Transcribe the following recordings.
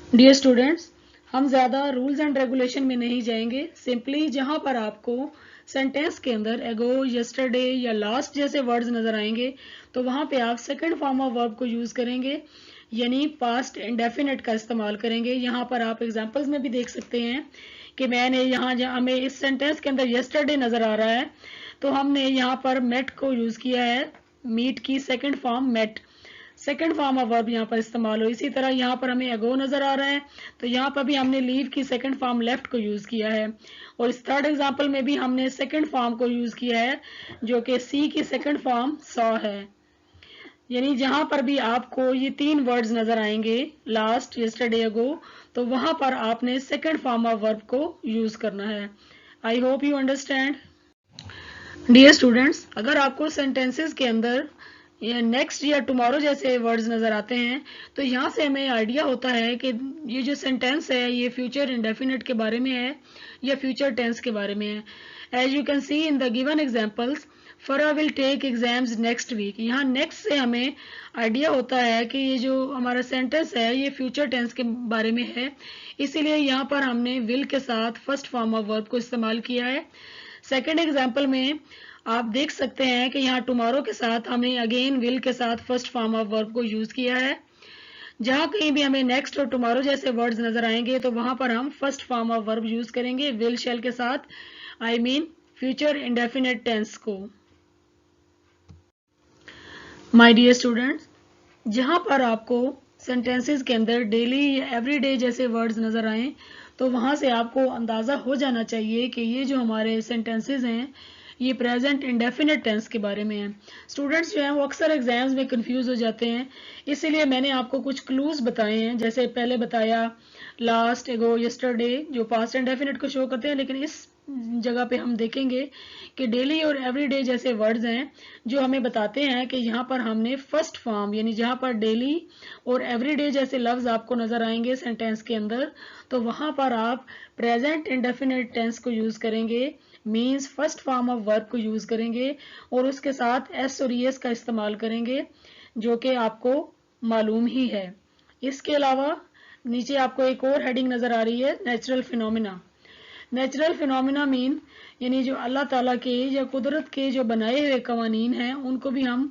Dear students, हम ज़्यादा rules and regulation में नहीं जाएंगे। सिंपली जहाँ पर आपको सेंटेंस के अंदर एगो, यस्टरडे या लास्ट जैसे वर्ड्स नजर आएंगे तो वहाँ पे आप सेकंड फॉर्म ऑफ वर्ब को यूज करेंगे, यानी पास्ट इंडेफिनिट का इस्तेमाल करेंगे। यहाँ पर आप एग्जांपल्स में भी देख सकते हैं कि मैंने यहाँ हमें इस सेंटेंस के अंदर यस्टरडे नजर आ रहा है तो हमने यहाँ पर मेट को यूज किया है, मीट की second form met, second form of verb यहाँ पर इस्तेमाल हो। इसी तरह यहाँ पर हमें अगो नजर आ रहा है तो यहाँ पर भी हमने लीव की सेकंड फॉर्म लेफ्ट को यूज किया है, और इस थर्ड एग्जांपल में भी हमने सेकंड फॉर्म को यूज किया है जो कि सी की सेकंड फॉर्म सॉ है। यानी जहां पर भी आपको ये तीन वर्ड्स नजर आएंगे, लास्ट, यस्टरडे, अगो, तो वहां पर आपने सेकंड फॉर्म ऑफ वर्ब को यूज करना है। I hope you understand. Dear students, अगर आपको सेंटेंसेस के अंदर या नेक्स्ट या टुमारो जैसे वर्ड्स नजर आते हैं तो यहाँ से हमें आइडिया होता है कि ये जो सेंटेंस है ये फ्यूचर इंडेफिनिट के बारे में है या फ्यूचर टेंस के बारे में है। As you can see in the given examples, Farah will take exams next week, यहाँ नेक्स्ट से हमें आइडिया होता है कि ये जो हमारा सेंटेंस है ये फ्यूचर टेंस के बारे में है, इसीलिए यहाँ पर हमने विल के साथ फर्स्ट फॉर्म ऑफ वर्ब को इस्तेमाल किया है। सेकेंड एग्जाम्पल में आप देख सकते हैं कि यहाँ टुमारो के साथ हमने अगेन विल के साथ फर्स्ट फॉर्म ऑफ वर्ब को यूज किया है। जहां कहीं भी हमें नेक्स्ट और टुमारो जैसे वर्ड्स नजर आएंगे तो वहां पर हम first form of verb use करेंगे विल शेल के साथ, I mean future indefinite tense को। माय डियर स्टूडेंट्स, जहां पर आपको सेंटेंसेस के अंदर डेली या एवरीडे जैसे वर्ड्स नजर आए तो वहां से आपको अंदाजा हो जाना चाहिए कि ये जो हमारे सेंटेंसेस हैं ये प्रेजेंट इंडेफिनिट टेंस के बारे में है। स्टूडेंट्स जो हैं वो अक्सर एग्जाम्स में कंफ्यूज हो जाते हैं, इसीलिए मैंने आपको कुछ क्लूज बताए हैं। जैसे पहले बताया लास्ट, एगो, यस्टरडे जो पास्ट इंडेफिनिट को शो करते हैं, लेकिन इस जगह पे हम देखेंगे कि डेली और एवरीडे जैसे वर्ड्स हैं जो हमें बताते हैं कि यहाँ पर हमने फर्स्ट फॉर्म, यानी जहाँ पर डेली और एवरीडे जैसे लफ्ज आपको नजर आएंगे सेंटेंस के अंदर तो वहां पर आप प्रेजेंट इंडेफिनिट टेंस को यूज करेंगे, means first form of verb को यूज करेंगे और उसके साथ एस और ईएस का इस्तेमाल करेंगे जो कि आपको मालूम ही है। इसके अलावा नीचे आपको एक और हेडिंग नजर आ रही है, natural phenomena. Natural phenomena mean यानी जो अल्लाह ताला के या कुदरत के जो बनाए हुए कवानीन हैं उनको भी हम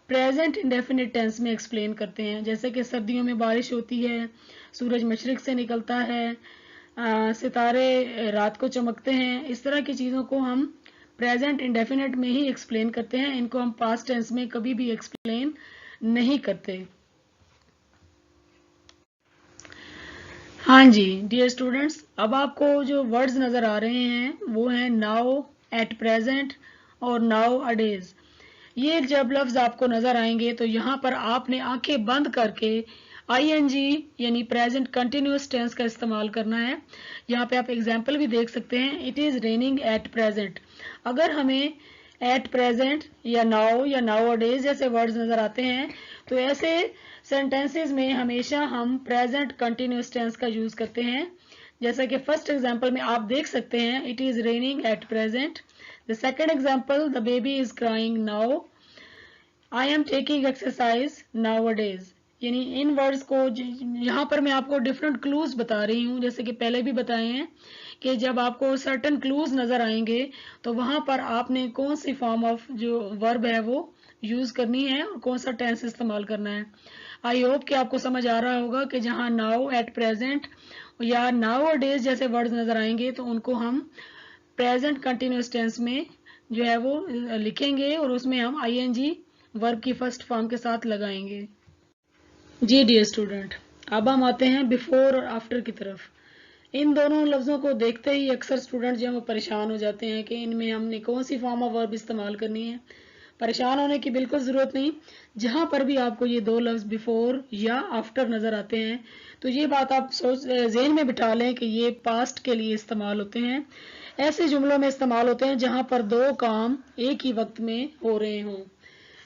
प्रेजेंट इंडेफिनिट टेंस में एक्सप्लेन करते हैं। जैसे कि सर्दियों में बारिश होती है, सूरज मशरिक से निकलता है, सितारे रात को चमकते हैं, इस तरह की चीज़ों को हम प्रेजेंट इंडेफिनिट में ही एक्सप्लेन करते हैं, इनको हम पास्ट टेंस में कभी भी एक्सप्लेन नहीं करते। हाँ जी डियर स्टूडेंट्स, अब आपको जो वर्ड्स नजर आ रहे हैं वो हैं नाउ, एट प्रेजेंट और नाउ अडेज। ये जब लफ्ज आपको नजर आएंगे तो यहाँ पर आपने आंखें बंद करके आईएनजी यानी प्रेजेंट कंटिन्यूअस टेंस का इस्तेमाल करना है। यहाँ पे आप एग्जाम्पल भी देख सकते हैं, it is raining at present. अगर हमें एट प्रेजेंट या नाउ डेज जैसे वर्ड्स नजर आते हैं तो ऐसे सेंटेंसेस में हमेशा हम प्रेजेंट कंटिन्यूअस टेंस का यूज करते हैं। जैसा कि फर्स्ट एग्जाम्पल में आप देख सकते हैं, it is raining at present. The second example, the baby is crying now, I am taking exercise now days. यानी इन वर्ड्स को यहाँ पर मैं आपको डिफरेंट क्लूज बता रही हूँ, जैसे कि पहले भी बताए हैं कि जब आपको सर्टन क्लूज नजर आएंगे तो वहां पर आपने कौन सी फॉर्म ऑफ जो वर्ब है वो यूज करनी है और कौन सा टेंस इस्तेमाल करना है। आई होप कि आपको समझ आ रहा होगा कि जहां नाउ, एट प्रेजेंट या नाउ डेज जैसे वर्ड्स नजर आएंगे तो उनको हम प्रेजेंट कंटिन्यूअस टेंस में जो है वो लिखेंगे और उसमें हम आईएनजी वर्ब की फर्स्ट फॉर्म के साथ लगाएंगे। जी डियर स्टूडेंट, अब हम आते हैं बिफोर और आफ्टर की तरफ। इन दोनों लफ्जों को देखते ही अक्सर स्टूडेंट जो है परेशान हो जाते हैं कि इनमें हमने कौन सी फॉर्म ऑफ वर्ब इस्तेमाल करनी है। परेशान होने की बिल्कुल जरूरत नहीं। जहां पर भी आपको ये दो लफ्ज बिफोर या आफ्टर नजर आते हैं तो ये बात आप ज़हन में बिठा लें कि ये पास्ट के लिए इस्तेमाल होते हैं, ऐसे जुमलों में इस्तेमाल होते हैं जहां पर दो काम एक ही वक्त में हो रहे हों।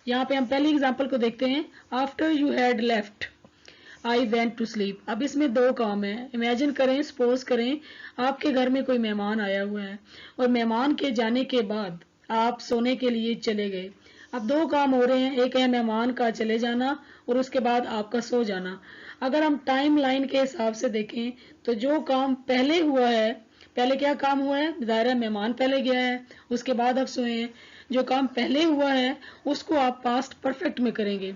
यहाँ पे हम पहली एग्जाम्पल को देखते हैं, after you had left I went to sleep. अब इसमें दो काम है। इमेजिन करें, सपोज करें आपके घर में कोई मेहमान आया हुआ है और मेहमान के जाने के बाद आप सोने के लिए चले गए। अब दो काम हो रहे हैं, एक है मेहमान का चले जाना और उसके बाद आपका सो जाना। اگر ہم ٹائم لائن کے حساب سے دیکھیں تو جو کام پہلے ہوا ہے، پہلے کیا کام ہوا ہے؟ ظاہر مہمان پہلے گیا ہے، اس کے بعد آپ سوئے ہیں، جو کام پہلے ہوا ہے اس کو آپ پاسٹ پرفیکٹ میں کریں گے.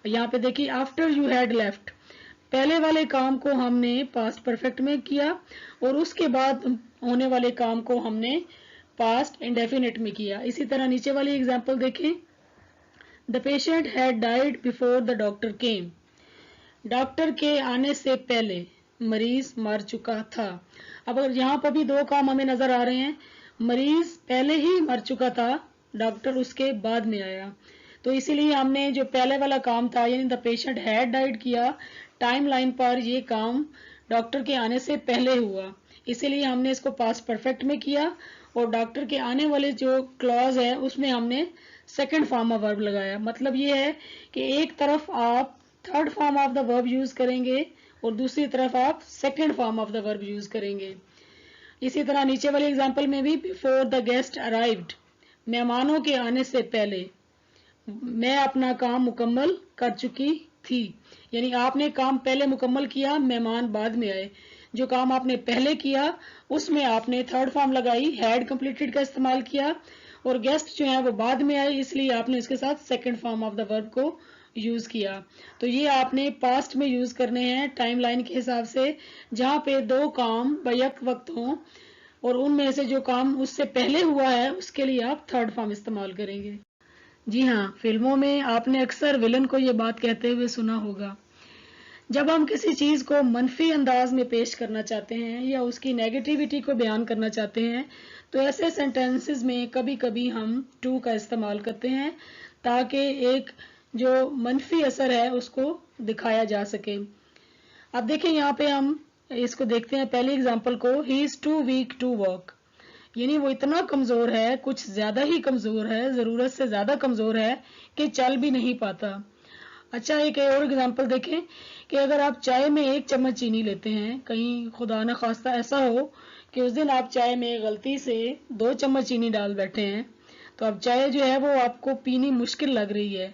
یہاں پہ دیکھیے آفٹر یو ہیڈ لیفٹ، پہلے والے کام کو ہم نے پاسٹ پرفیکٹ میں کیا اور اس کے بعد ہونے والے کام کو ہم نے پاسٹ انڈیفینٹ میں کیا. اسی طرح نیچے والی اگزامپل دیکھیں. The patient had died before the doctor came. Doctor کے آنے سے پہلے مریض مر چکا تھا. اب اگر یہاں پر بھی دو کام ہمیں نظر آ رہے ہیں، مریض پہلے ہی مر چکا تھا، ڈاکٹر اس کے بعد میں آیا، تو اسی لیے ہم نے جو پہلے والا کام تھا یعنی the patient had died کیا، ٹائم لائن پر یہ کام ڈاکٹر کے آنے سے پہلے ہوا، اسی لیے ہم نے اس کو پاسٹ پرفیکٹ میں کیا اور ڈاکٹر کے آنے والے جو کلوز ہے اس میں ہم نے سیکنڈ فارم آف ورب لگایا. مطلب یہ ہے کہ ایک طرف آپ تھرڈ فارم آف دا ورب یوز کریں گے اور دوسری طرف آپ سیکنڈ فارم آف دا ورب یوز کریں گے. اسی طرح نیچے والی اگزامپل میں بھی بفور دا گیسٹ ارائیوڈ، مہمانوں کے آنے سے پہلے میں اپنا کام مکمل کر چکی تھی، یعنی آپ نے کام پہلے مکمل کیا، مہمان بعد میں آئے. جو کام آپ نے پہلے کیا اس میں آپ نے تھرڈ فارم لگائی، ہیڈ کمپلیٹڈ کا استعمال کیا، اور گیسٹ جو ہیں وہ بعد میں آئے اس لیے آپ نے اس کے ساتھ سیکنڈ فارم آف دا ورب کو یوز کیا. تو یہ آپ نے پاسٹ میں یوز کرنے ہیں ٹائم لائن کے حساب سے، جہاں پہ دو کام بیک وقت ہوں اور ان میں سے جو کام اس سے پہلے ہوا ہے اس کے لیے آپ تھرڈ فارم استعمال کریں گے. جی ہاں، فلموں میں آپ نے اکثر ولن کو یہ بات کہتے ہوئے سنا ہوگا. جب ہم کسی چیز کو منفی انداز میں پیش کرنا چاہتے ہیں یا اس کی نیگیٹیوٹی کو بیان کرنا چاہتے ہیں تو ایسے سینٹینسز میں کبھی کبھی ہم ٹو کا استعمال کرتے ہیں تاکہ ایک جو منفی اثر ہے اس کو دکھایا جا سکے. اب دیکھیں یہاں پہ ہم اس کو دیکھتے ہیں پہلی اگزامپل کو. ہی از ٹو ویک ٹو واک، یعنی وہ اتنا کمزور ہے، کچھ زیادہ ہی کمزور ہے، ضرورت سے زیادہ کمزور ہے کہ چل بھی نہیں پاتا. اچھا ایک اور اگزامپل دیکھیں کہ اگر آپ چائے میں 1 چمچ چینی لیتے ہیں، کہیں خدا نہ خواستہ ایسا ہو کہ اس دن آپ چائے میں غلطی سے 2 چمچ چینی ڈال بیٹھے ہیں تو اب چائے جو ہے وہ آپ کو پینی مشکل لگ رہی ہے.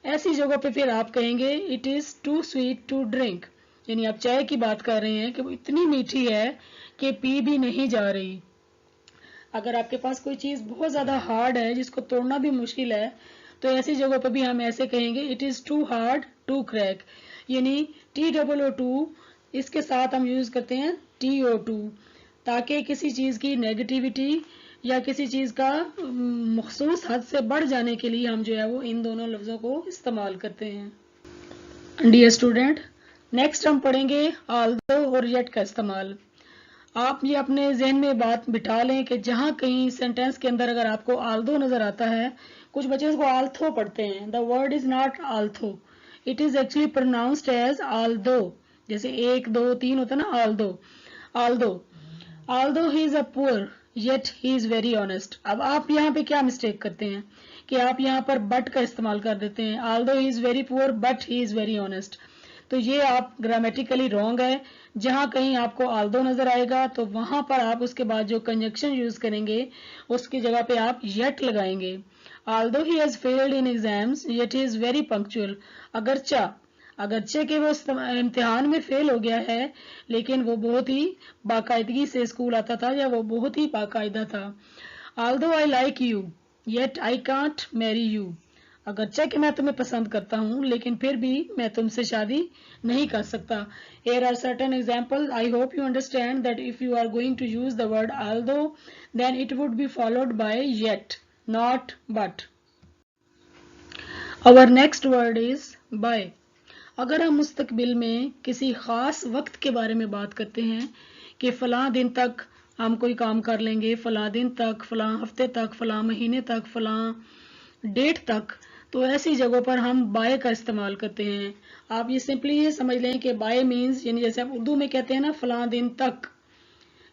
ایسی جگہ پہ پھر آپ کہیں گے it is too sweet to drink, یعنی آپ چائے کی بات کر رہے ہیں کہ وہ اتنی میٹھی ہے کہ پی بھی نہیں جا رہی. اگر آپ کے پاس کوئی چیز بہت زیادہ ہارڈ ہے جس کو توڑنا بھی مشکل ہے تو ایسی جگہ پہ بھی ہم ایسے کہیں گے it is too hard to crack, یعنی TOO اس کے ساتھ ہم یوز کرتے ہیں TO2 تاکہ کسی چیز کی نیگیٹیوٹی یا کسی چیز کا مخصوص حد سے بڑھ جانے کے لیے ہم جو ہے وہ ان دونوں لفظوں کو استعمال کرتے ہیں. ڈیئر اسٹوڈینٹ، نیکسٹ ہم پڑھیں گے آلدو اور یٹ کا استعمال. آپ یہ اپنے ذہن میں بات بٹھا لیں کہ جہاں کہیں سینٹینس کے اندر اگر آپ کو آلدو نظر آتا ہے، کچھ بچے اس کو آلتھو پڑھتے ہیں. The word is not although, it is actually pronounced as although, جیسے 1 2 3 ہوتا ہے نا آلدو. آلدو ہی از اے پور yet he is very honest. اب آپ یہاں پہ کیا مسٹیک کرتے ہیں کہ آپ یہاں پر بٹ کا استعمال کر دیتے ہیں. آلدو ہی is very poor but he is very honest, تو یہ آپ گرامیٹیکلی رانگ ہے. جہاں کہیں آپ کو آلدو نظر آئے گا تو وہاں پر آپ اس کے بعد جو کنجنکشن یوز کریں گے اس کی جگہ پہ آپ یٹ لگائیں گے. آلدو he has failed in exams yet he is very punctual, اگرچہ کہ وہ امتحان میں فیل ہو گیا ہے لیکن وہ بہت ہی باقاعدگی سے اسکول آتا تھا یا وہ بہت ہی باقاعدہ تھا. آلدو I like you yet I can't میری یو، اگرچہ کہ میں تمہیں پسند کرتا ہوں لیکن پھر بھی میں تم سے شادی نہیں کر سکتا. Here are certain examples. I hope you understand that if you are going to use the word although, then it would be followed by yet, not but. Our next word is by. اگر ہم مستقبل میں کسی خاص وقت کے بارے میں بات کرتے ہیں کہ فلاں دن تک ہم کوئی کام کر لیں گے، فلاں دن تک، فلاں ہفتے تک، فلاں مہینے تک، فلاں ڈیٹ تک، تو ایسی جگہوں پر ہم بائے کا استعمال کرتے ہیں. آپ یہ سمپلی یہ سمجھ لیں کہ بائے مینز یعنی جیسے آپ اردو میں کہتے ہیں نا فلاں دن تک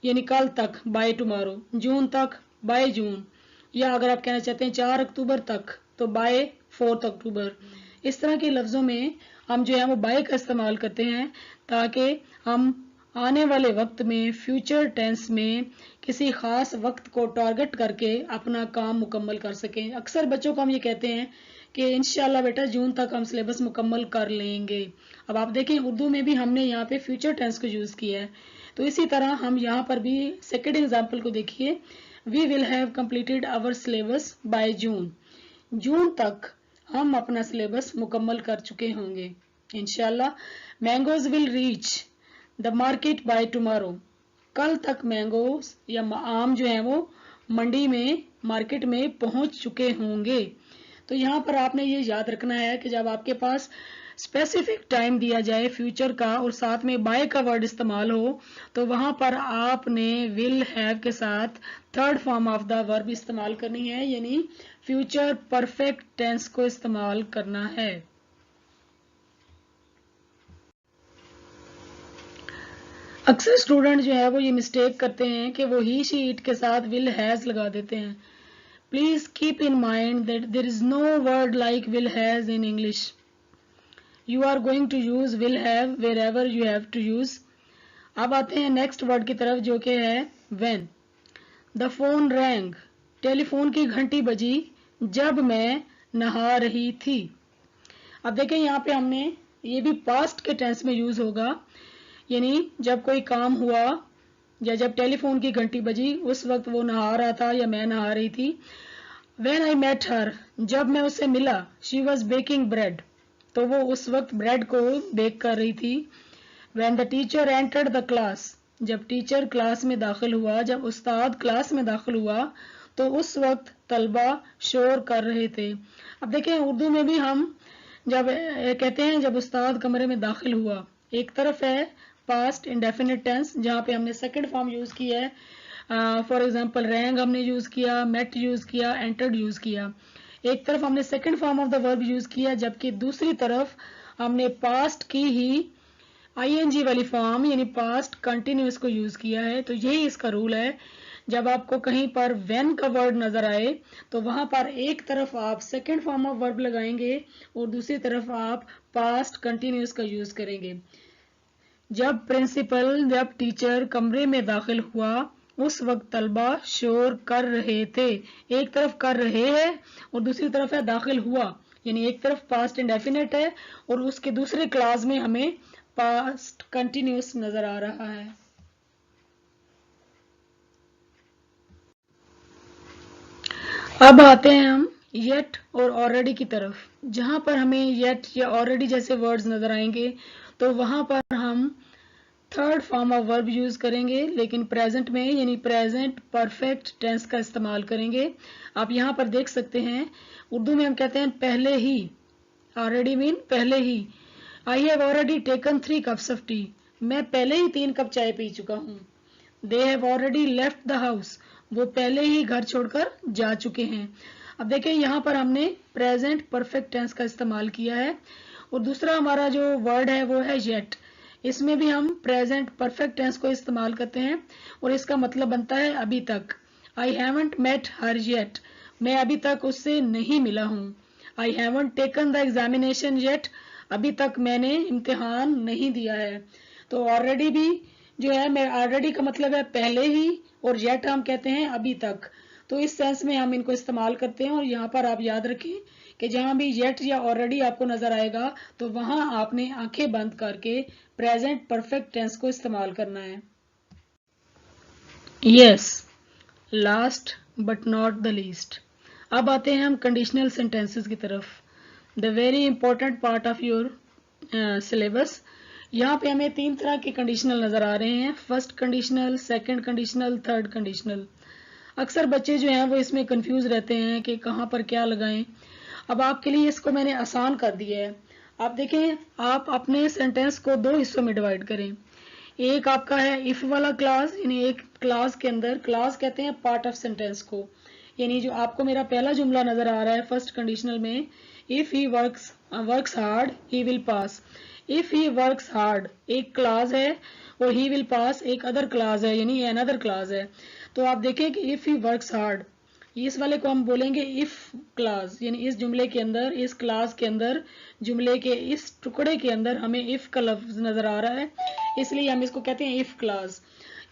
یعنی کل تک، بائی ٹمارو، جون تک، بائی جون، یا اگر آپ کہنا چاہتے ہیں 4 اکتوبر تک تو بائی 4 اکتوبر. اس طرح کے لفظوں میں ہم جو ہے وہ بائی کا استعمال کرتے ہیں تاکہ ہم آنے والے وقت میں فیوچر ٹینس میں کسی خاص وقت کو ٹارگٹ کر کے اپنا کام مکمل کر سکیں. اکثر بچوں کو ہم یہ کہتے ہیں कि इंशाल्लाह बेटा जून तक हम सिलेबस मुकम्मल कर लेंगे। अब आप देखें उर्दू में भी हमने यहाँ पे फ्यूचर टेंस को यूज किया है, तो इसी तरह हम यहाँ पर भी सेकेंड एग्जाम्पल को देखिए, we will have completed our syllabus by June. June तक हम अपना सिलेबस मुकम्मल कर चुके होंगे इंशाल्लाह। Mangoes will reach the market by tomorrow. कल तक मैंगोज या आम जो है वो मंडी में मार्केट में पहुंच चुके होंगे। तो यहाँ पर आपने ये याद रखना है कि जब आपके पास स्पेसिफिक टाइम दिया जाए फ्यूचर का और साथ में बाय का वर्ड इस्तेमाल हो, तो वहां पर आपने विल हैव के साथ third form of the verb इस्तेमाल करनी है, यानी फ्यूचर परफेक्ट टेंस को इस्तेमाल करना है। अक्सर स्टूडेंट जो है वो ये मिस्टेक करते हैं कि वो ही शी इट के साथ विल हैज लगा देते हैं। Please keep in mind that there is no word like will has in English. You are going to use will have wherever you have to use. अब आते हैं next word की तरफ जो कि है when. The phone wrong, telephone की घंटी बजी जब मैं नहा रही थी। अब देखें यहाँ पे हमने ये भी पास्ट के टेंस में यूज होगा, यानी जब कोई काम हुआ या जब टेलीफोन की घंटी बजी उस वक्त वो नहा रहा था या मैं नहा रही थी। When I met her, जब मैं उससे मिला, she was baking bread, तो वो उस वक्त ब्रेड को बेक कर रही थी। When the teacher entered the class, जब टीचर क्लास में दाखिल हुआ, जब उस्ताद क्लास में दाखिल हुआ, तो उस वक्त तलबा शोर कर रहे थे। अब देखें उर्दू में भी हम जब कहते हैं जब उस्ताद कमरे में दाखिल हुआ, एक तरफ है पास्ट इंडेफिनिट टेंस जहाँ पे हमने सेकंड फॉर्म यूज किया है, फॉर एग्जांपल रैंग हमने यूज किया, मेट यूज किया, एंटर्ड यूज किया। एक तरफ हमने second form of the verb use किया, जबकि दूसरी तरफ हमने पास्ट की ही आईएनजी वाली फॉर्म यानी पास्ट कंटिन्यूअस को यूज किया है। तो यही इसका रूल है, जब आपको कहीं पर व्हेन का वर्ड नजर आए तो वहां पर एक तरफ आप सेकंड फॉर्म ऑफ वर्ब लगाएंगे और दूसरी तरफ आप पास्ट कंटिन्यूअस का यूज करेंगे। जब टीचर कमरे में दाखिल हुआ उस वक्त तलबा शोर कर रहे थे। एक तरफ कर रहे हैं और दूसरी तरफ है दाखिल हुआ, यानी एक तरफ पास्ट इंडेफिनिट है और उसके दूसरे क्लास में हमें पास्ट कंटिन्यूअस नजर आ रहा है। अब आते हैं हम येट और ऑलरेडी की तरफ। जहां पर हमें येट या ऑलरेडी जैसे वर्ड्स नजर आएंगे तो वहां पर हम third form of verb use करेंगे, लेकिन प्रेजेंट में यानी प्रेजेंट परफेक्ट टेंस का इस्तेमाल करेंगे। आप यहाँ पर देख सकते हैं उर्दू में हम कहते हैं पहले ही, ऑलरेडी मीन पहले ही। I have already taken 3 cups of tea, मैं पहले ही 3 कप चाय पी चुका हूँ। They have already left the house, वो पहले ही घर छोड़कर जा चुके हैं। अब देखिए यहाँ पर हमने प्रेजेंट परफेक्ट टेंस का इस्तेमाल किया है। और दूसरा हमारा जो वर्ड है वो है येट। इसमें भी हम प्रेजेंट परफेक्ट टेंस को इस्तेमाल करते हैं और इसका मतलब बनता है अभी तक। I haven't met her yet, मैं अभी तक उससे नहीं मिला हूँ। I haven't taken the examination yet, अभी तक मैंने इम्तिहान नहीं दिया है। तो ऑलरेडी भी जो है, मैं ऑलरेडी का मतलब है पहले ही और येट हम कहते हैं अभी तक। तो इस सेंस में हम इनको इस्तेमाल करते हैं। और यहाँ पर आप याद रखें कि जहां भी येट या ऑलरेडी आपको नजर आएगा तो वहां आपने आंखें बंद करके प्रेजेंट परफेक्ट टेंस को इस्तेमाल करना है। Yes, last but not the least. अब आते हैं हम कंडीशनल सेंटेंसेस की तरफ, the very important part of your syllabus. यहाँ पे हमें 3 तरह के कंडीशनल नजर आ रहे हैं, first conditional, second conditional, third conditional. अक्सर बच्चे जो हैं वो इसमें कंफ्यूज रहते हैं कि कहाँ पर क्या लगाएं। अब आपके लिए इसको मैंने आसान कर दिया है। आप देखें, आप अपने सेंटेंस को 2 हिस्सों में डिवाइड करें। एक आपका है इफ वाला क्लास, यानी एक क्लास के अंदर, क्लास कहते हैं पार्ट ऑफ सेंटेंस को, यानी जो आपको मेरा पहला जुमला नजर आ रहा है फर्स्ट कंडीशनल में, if he works hard he will pass. If he works hard एक क्लास है और ही विल पास एक अदर क्लास है, यानी अनदर क्लास है। तो आप देखें कि इफ ही वर्क्स हार्ड, इस वाले को हम बोलेंगे इफ क्लास, यानी इस जुमले के अंदर, इस क्लास के अंदर, जुमले के इस टुकड़े के अंदर हमें इफ का लफ्ज नजर आ रहा है, इसलिए हम इसको कहते हैं इफ क्लास।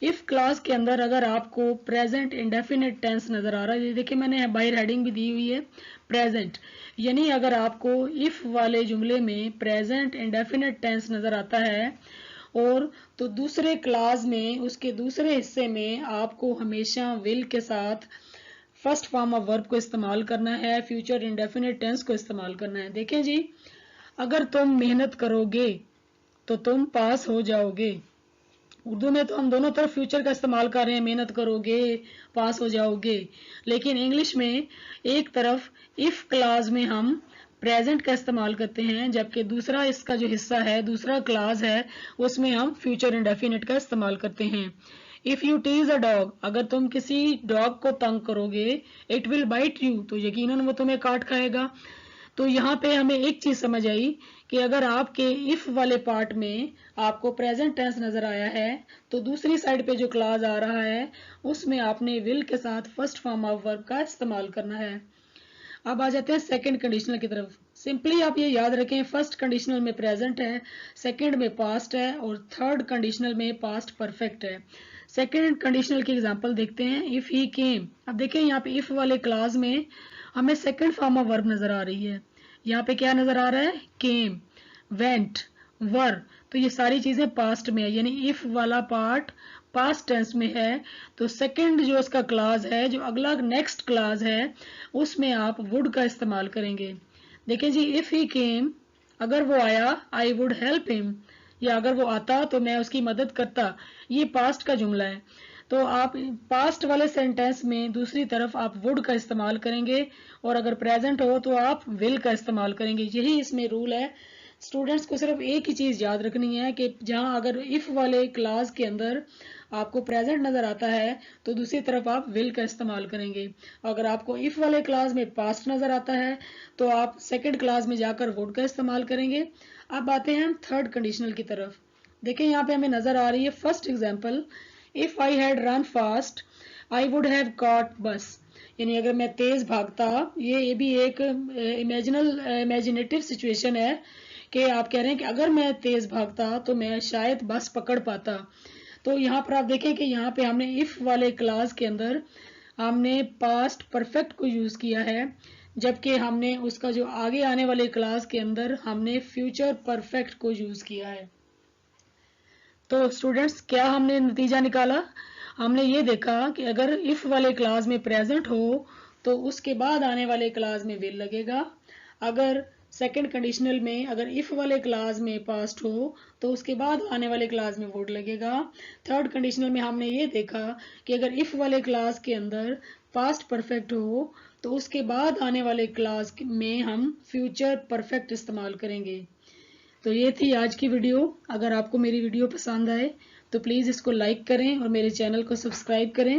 इफ क्लास के अंदर अगर आपको प्रेजेंट इंडेफिनिट टेंस नजर आ रहा है, देखिए मैंने बाहर हेडिंग भी दी हुई है प्रेजेंट, यानी अगर आपको इफ वाले जुमले में प्रेजेंट इंडेफिनिट टेंस नजर आता है और तो दूसरे क्लास में उसके दूसरे हिस्से में आपको हमेशा विल के साथ फर्स्ट फॉर्म ऑफ वर्ब को इस्तेमाल करना है, फ्यूचर इंडेफिनिट टेंस को इस्तेमाल करना है। देखें जी, अगर तुम मेहनत करोगे तो तुम पास हो जाओगे। उर्दू में तो हम दोनों तरफ फ्यूचर का इस्तेमाल कर रहे हैं, मेहनत करोगे पास हो जाओगे, लेकिन इंग्लिश में एक तरफ इफ क्लास में हम प्रेजेंट का इस्तेमाल करते हैं, जबकि दूसरा इसका जो हिस्सा है, दूसरा क्लास है, उसमें हम फ्यूचर इंडेफिनिट का इस्तेमाल करते हैं। If you tease a dog, अगर तुम किसी डॉग को तंग करोगे, इट विल बाइट यू, तो यकीनन वो तुम्हें काट खाएगा। तो यहाँ पे हमें एक चीज समझ आई कि अगर आपके इफ वाले पार्ट में आपको प्रेजेंट टेंस नजर आया है तो दूसरी साइड पे जो क्लास आ रहा है उसमें आपने विल के साथ फर्स्ट फॉर्म ऑफ वर्ब का इस्तेमाल करना है। अब आ जाते हैं सेकंड कंडीशनल की तरफ। सिंपली आप ये याद रखें, फर्स्ट कंडीशनल में प्रेजेंट है, सेकंड में पास्ट है और थर्ड कंडीशनल में पास्ट परफेक्ट है। सेकंड कंडीशनल की एग्जांपल देखते हैं। इफ ही केम, अब देखें यहाँ पे इफ वाले क्लास में हमें सेकंड फॉर्म ऑफ वर्ब नजर आ रही है। यहाँ पे क्या नजर आ रहा है, केम, वेंट, वर, तो ये सारी चीजें पास्ट में है, यानी इफ वाला पार्ट पास्ट टेंस में है। तो सेकंड जो इसका क्लास है, जो अगला नेक्स्ट क्लास है, उसमें आप वुड का इस्तेमाल करेंगे। देखिए जी, इफ ही केम, अगर वो आया, आई वुड हेल्प हिम, या अगर वो आता तो मैं उसकी मदद करता, ये पास्ट का जुमला है। तो आप पास्ट वाले सेंटेंस में दूसरी तरफ आप वुड का इस्तेमाल करेंगे और अगर प्रेजेंट हो तो आप विल का इस्तेमाल करेंगे। यही इसमें रूल है। स्टूडेंट्स को सिर्फ एक ही चीज याद रखनी है कि जहां अगर इफ वाले क्लास के अंदर आपको प्रेजेंट नजर आता है तो दूसरी तरफ आप विल का इस्तेमाल करेंगे। अगर आपको इफ वाले क्लास में पास्ट नजर आता है तो आप सेकंड क्लास में जाकर वुड का इस्तेमाल करेंगे। अब आते हैं हम थर्ड कंडीशनल की तरफ। देखें यहाँ पे हमें नजर आ रही है first example, if I had run fast I would have caught बस, यानी अगर मैं तेज भागता, ये भी एक इमेजिनेटिव सिचुएशन है कि आप कह रहे हैं कि अगर मैं तेज भागता तो मैं शायद बस पकड़ पाता। तो यहाँ पर आप देखें कि यहाँ पे हमने इफ वाले क्लास के अंदर हमने पास्ट परफेक्ट को यूज किया है, जबकि हमने उसका जो आगे आने वाले क्लास के अंदर हमने फ्यूचर परफेक्ट को यूज किया है। तो स्टूडेंट्स, क्या हमने नतीजा निकाला? हमने ये देखा कि अगर इफ वाले क्लास में प्रेजेंट हो तो उसके बाद आने वाले क्लास में विल लगेगा। अगर सेकंड कंडीशनल में अगर इफ वाले क्लास में पास्ट हो तो उसके बाद आने वाले क्लास में वुड लगेगा। थर्ड कंडीशनल में हमने ये देखा कि अगर इफ वाले क्लास के अंदर पास्ट परफेक्ट हो तो उसके बाद आने वाले क्लास में हम फ्यूचर परफेक्ट इस्तेमाल करेंगे। तो ये थी आज की वीडियो। अगर आपको मेरी वीडियो पसंद आए तो प्लीज़ इसको लाइक करें और मेरे चैनल को सब्सक्राइब करें।